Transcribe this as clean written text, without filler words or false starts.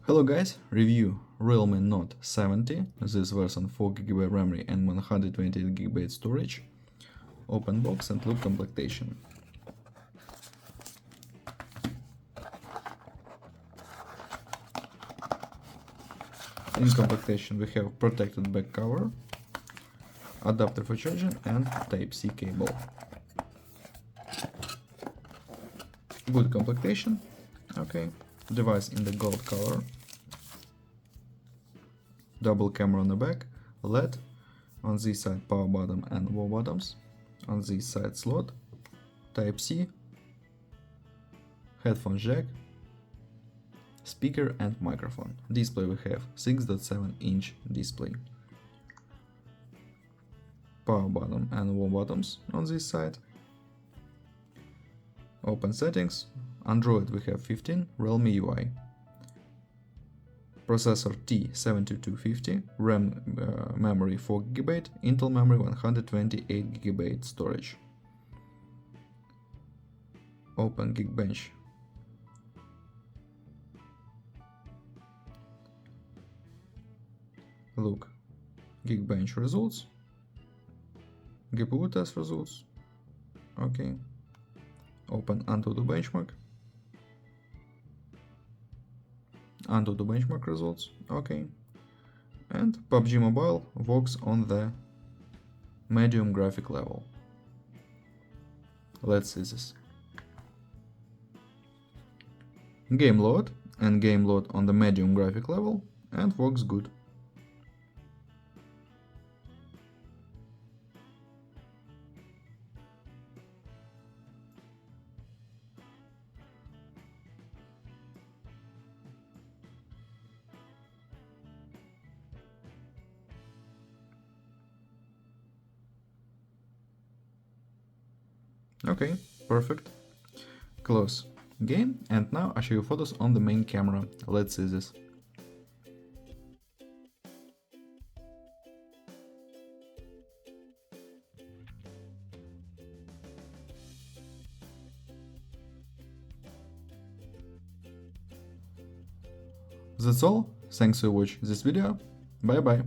Hello guys, review Realme Note 70, this version 4GB memory and 128GB storage. Open box and look completion. In completion we have protected back cover, adapter for charging and Type-C cable. Good completion. Okay. Device in the gold color. Double camera on the back, LED, on this side power button and wall buttons, on this side slot, Type-C, headphone jack, speaker and microphone. Display we have 6.7-inch display. Power button and wall buttons on this side. Open settings. Android we have 15, Realme UI. Processor T7250, RAM memory 4GB, Intel memory 128GB storage. Open Geekbench. Look, Geekbench results, GPU test results. Okay. Open AnTuTu benchmark. AnTuTu benchmark results. Okay. And PUBG Mobile works on the medium graphic level. Let's see this. Game load and game load on the medium graphic level and works good. Okay, perfect. Close game, and now I show you photos on the main camera. Let's see this. That's all. Thanks for watching this video. Bye bye.